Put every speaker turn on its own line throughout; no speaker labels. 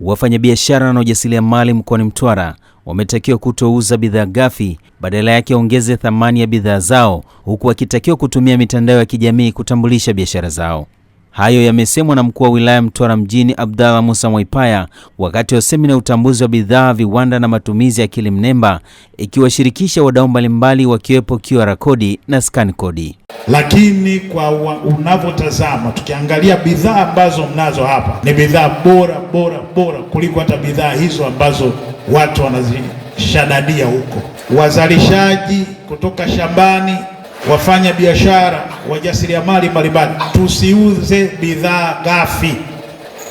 Wafanyabiashara na wajasiriamali mkoani Mtwara wametakiwa kutouza bidhaa ghafi, badala yake ongeze thamani ya bidhaa zao, huku wakitakiwa kutumia mitandao ya kijamii kutambulisha biashara zao. Hayo yamesemwa na mkuu wa wilaya Mtwara mjini Abdalla Musa Mwaipaya wakati wa semina ya utambuzi wa bidhaa, viwanda na matumizi ya akili mnemba, ikiwashirikisha wadau mbalimbali wakiwepo QR code na scan code.
Lakini kwa unavyotazama, tukiangalia bidhaa ambazo mnazo hapa ni bidhaa bora kuliko hata bidhaa hizo ambazo watu wanazishadadia huko. Wazalishaji kutoka shambani, wafanya biashara, wajasiriamali mbalimbali, tusiuze bidhaa ghafi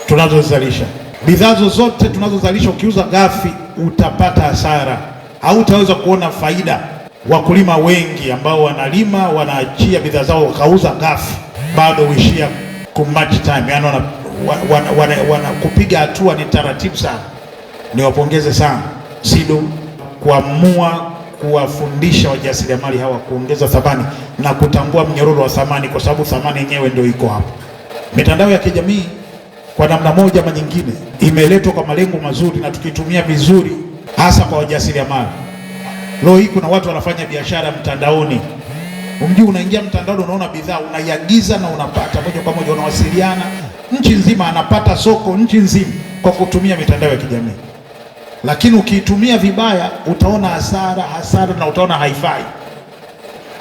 tunazozalisha. Bidhaa zozote tunazozalisha ukiuza ghafi utapata hasara, hautaweza kuona faida. Wakulima wengi ambao wanalima wanaachia bidhaa zao wakauza ghafi, bado huishia kumatch time, yani wana kupiga hatua ni taratibu sana. Niwapongeze sana SIDO kuamua kuwafundisha wajasiriamali hawa kuongeza thamani na kutambua mnyororo wa thamani, kwa sababu thamani yenyewe ndio iko hapo. Mitandao ya kijamii kwa namna moja ama nyingine imeletwa kwa malengo mazuri na tukitumia vizuri, hasa kwa wajasiriamali. Leo hii kuna watu wanafanya biashara mtandaoni. Umjui, unaingia mtandaoni, unaona bidhaa, unaiagiza na unapata moja kwa moja, unawasiliana nchi nzima, anapata soko nchi nzima kwa kutumia mitandao ya kijamii. Lakini ukiitumia vibaya utaona hasara na utaona haifai.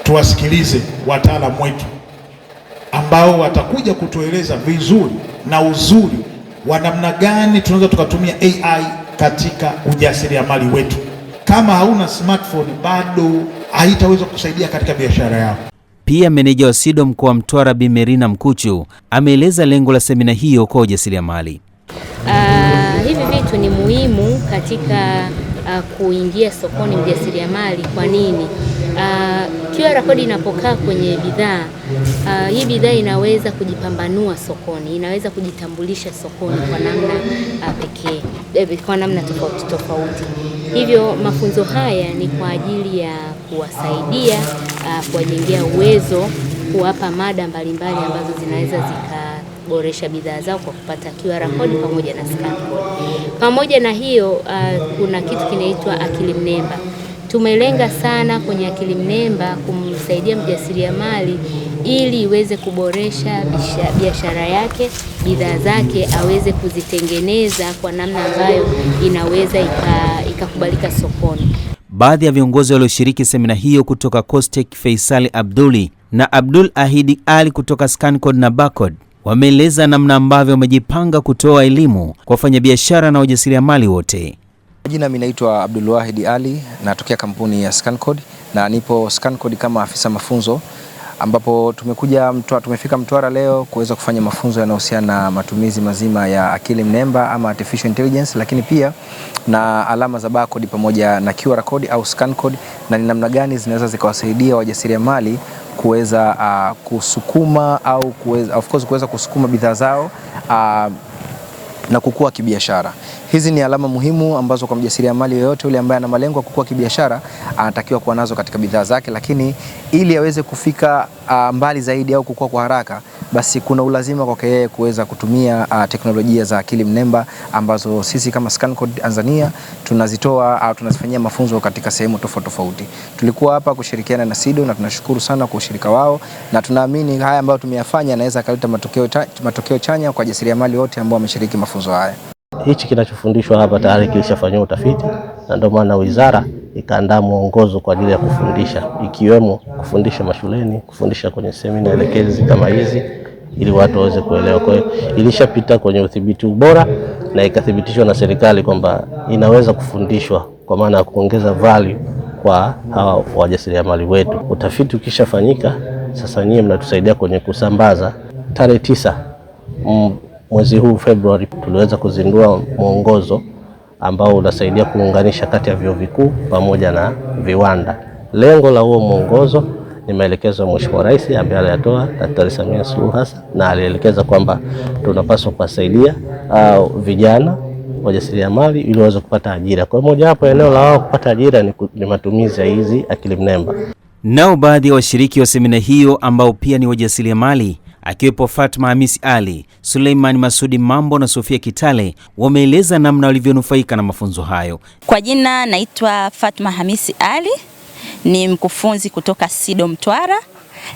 Tuwasikilize wataalamu wetu ambao watakuja kutueleza vizuri na uzuri wa namna gani tunaweza tukatumia AI katika ujasiriamali wetu. Kama hauna smartphone bado haitaweza kusaidia katika biashara yako.
Pia meneja wa SIDO mkoa wa Mtwara Bi Merina Mkuchu ameeleza lengo la semina hiyo kwa ujasiriamali.
Hivi vitu ni muhimu katika kuingia sokoni mjasiriamali. Kwa nini? QR code inapokaa kwenye bidhaa, hii bidhaa inaweza kujipambanua sokoni, inaweza kujitambulisha sokoni kwa namna pekee, kwa namna tofauti. Hivyo mafunzo haya ni kwa ajili ya kuwasaidia, kuwajengea uwezo, kuwapa mada mbalimbali ambazo zinaweza zikaboresha bidhaa zao kwa kupata QR code pamoja na scan code. Pamoja na hiyo, kuna kitu kinaitwa akili mnemba. Tumelenga sana kwenye akili mnemba kumsaidia mjasiriamali ili iweze kuboresha biashara yake, bidhaa zake aweze kuzitengeneza kwa namna ambayo inaweza ikakubalika sokoni.
Baadhi ya viongozi walioshiriki semina hiyo kutoka Costech, Faisali Abduli na Abdul Ahidi Ali kutoka ScanCode na Barcode wameeleza namna ambavyo wamejipanga kutoa elimu kwa wafanyabiashara na wajasiriamali wote.
Jina mimi naitwa Abdul Wahidi Ali, natokea kampuni ya ScanCode na nipo ScanCode kama afisa mafunzo, ambapo tumefika Mtwara leo kuweza kufanya mafunzo yanayohusiana na matumizi mazima ya akili mnemba ama artificial intelligence, lakini pia na alama za barcode pamoja na QR code au scan code, na ni namna gani zinaweza zikawasaidia wajasiriamali kuweza kusukuma au kuweza kusukuma bidhaa zao na kukua kibiashara. Hizi ni alama muhimu ambazo kwa mjasiriamali yoyote yule ambaye ana malengo ya kukua kibiashara anatakiwa kuwa nazo katika bidhaa zake, lakini ili aweze kufika mbali zaidi au kukua kwa haraka, basi kuna ulazima kwake yeye kuweza kutumia teknolojia za akili mnemba ambazo sisi kama ScanCode Tanzania tunazitoa au tunazifanyia mafunzo katika sehemu tofauti. Tulikuwa hapa kushirikiana na SIDO na tunashukuru sana kwa ushirika wao, na tunaamini haya ambayo tumeyafanya yanaweza kuleta matokeo chanya kwa wajasiriamali wote ambao wameshiriki mafunzo haya.
Hichi kinachofundishwa hapa tayari kilishafanywa utafiti, na ndio maana wizara ikaandaa mwongozo kwa ajili ya kufundisha, ikiwemo kufundisha mashuleni, kufundisha kwenye semina elekezi kama hizi, ili watu waweze kuelewa. Kwa hiyo ilishapita kwenye udhibiti ubora na ikathibitishwa na serikali kwamba inaweza kufundishwa, kwa maana ya kuongeza value kwa hawa wajasiriamali wetu. Utafiti ukishafanyika, sasa nyinyi mnatusaidia kwenye kusambaza. Tarehe 9 mwezi huu Februari tuliweza kuzindua mwongozo ambao unasaidia kuunganisha kati ya vyuo vikuu pamoja na viwanda. Lengo la huo mwongozo ni maelekezo ya Mheshimiwa Rais ambaye aliyatoa Daktari Samia Suluhu Hassan, na alielekeza kwamba tunapaswa kuwasaidia vijana wajasiriamali ili waweze kupata ajira. Kwa moja hapo eneo la wao kupata ajira ni matumizi ya hizi akili mnemba.
Nao baadhi ya washiriki wa semina hiyo ambao pia ni wajasiriamali akiwepo Fatma Hamisi Ali, Suleiman Masudi Mambo na Sofia Kitale wameeleza namna walivyonufaika na mafunzo hayo.
Kwa jina naitwa Fatma Hamisi Ali, ni mkufunzi kutoka SIDO Mtwara,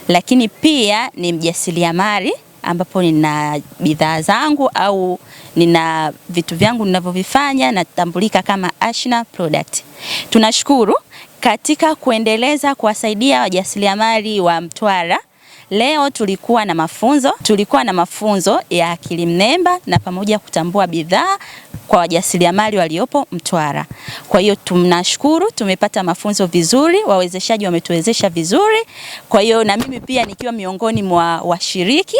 lakini pia ni mjasiriamali ambapo nina bidhaa zangu au nina vitu vyangu ninavyovifanya na tambulika kama Ashna Product. Tunashukuru katika kuendeleza kuwasaidia wajasiriamali wa Mtwara. Leo tulikuwa na mafunzo ya akili mnemba na pamoja kutambua bidhaa kwa wajasiriamali waliopo Mtwara. Kwa hiyo tunashukuru, tumepata mafunzo vizuri, wawezeshaji wametuwezesha vizuri. Kwa hiyo na mimi pia nikiwa miongoni mwa washiriki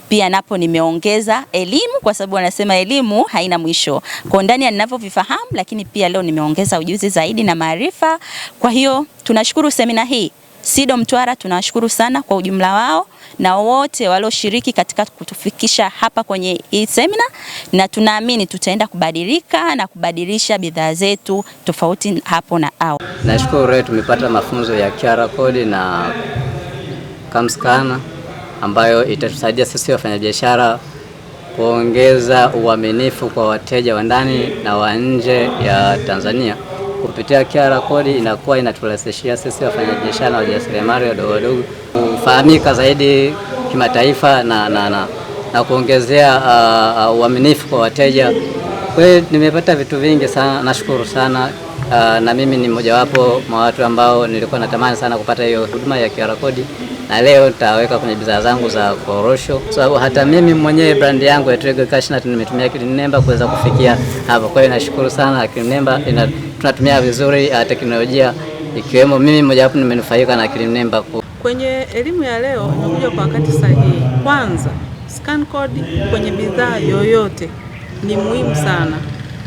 pia napo nimeongeza elimu, kwa sababu wanasema elimu haina mwisho. Kwa ndani ya ninavyovifahamu, lakini pia leo nimeongeza ujuzi zaidi na maarifa. Kwa hiyo tunashukuru semina hii. SIDO Mtwara tunashukuru sana kwa ujumla wao na wote walioshiriki katika kutufikisha hapa kwenye hii semina, na tunaamini tutaenda kubadilika na kubadilisha bidhaa zetu tofauti hapo na ao.
Nashukuru leo tumepata mafunzo ya QR code na CamScanner ambayo itatusaidia sisi wafanyabiashara kuongeza uaminifu kwa wateja wa ndani na wa nje ya Tanzania. Kupitia QR code inakuwa inaturahisishia sisi wafanyabiashara na wajasiriamali wadogo kufahamika zaidi kimataifa na kuongezea uaminifu kwa wateja. Kwa hiyo nimepata vitu vingi sana, nashukuru sana. Na mimi ni mmojawapo mwa watu ambao nilikuwa natamani sana kupata hiyo huduma ya QR code, na leo nitaweka kwenye bidhaa zangu za korosho, sababu hata mimi mwenyewe brand yangu ya Trego Cashnut nimetumia akili mnemba kuweza kufikia hapa. Kwa hiyo nashukuru sana akili mnemba, tunatumia vizuri teknolojia, ikiwemo mimi mmojawapo nimenufaika na akili mnemba.
Kwenye elimu ya leo imekuja kwa wakati sahihi. Kwanza, scan code kwenye bidhaa yoyote ni muhimu sana.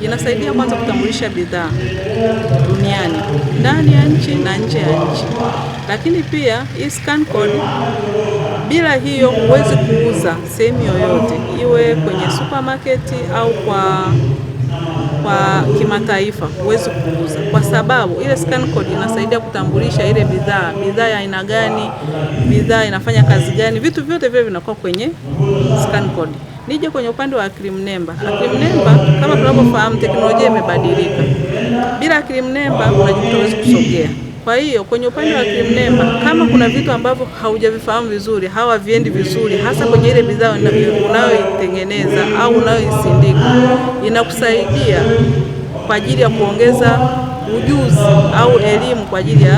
Inasaidia kwanza kutambulisha bidhaa duniani, ndani ya nchi na nje ya nchi. Lakini pia hii scan code, bila hiyo huwezi kuuza sehemu yoyote, iwe kwenye supermarket au kwa kimataifa huwezi kuuza, kwa sababu ile scan code inasaidia kutambulisha ile bidhaa ya aina gani, bidhaa inafanya kazi gani, vitu vyote vile vinakuwa kwenye scan code. Nije kwenye upande wa akili mnemba. Akili mnemba kama tunavyofahamu teknolojia imebadilika. Bila akili mnemba unajikuta huwezi kusogea. Kwa hiyo kwenye upande wa akili mnemba, kama kuna vitu ambavyo haujavifahamu vizuri, haviendi vizuri, hasa kwenye ile bidhaa unayoitengeneza au unayoisindika, inakusaidia kwa ajili ya kuongeza ujuzi au elimu kwa ajili ya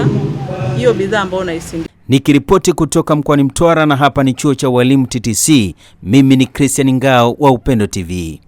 hiyo bidhaa ambayo unaisindika.
Nikiripoti kutoka mkoani Mtwara, na hapa ni chuo cha walimu TTC, mimi ni Christian Ngao wa Upendo TV.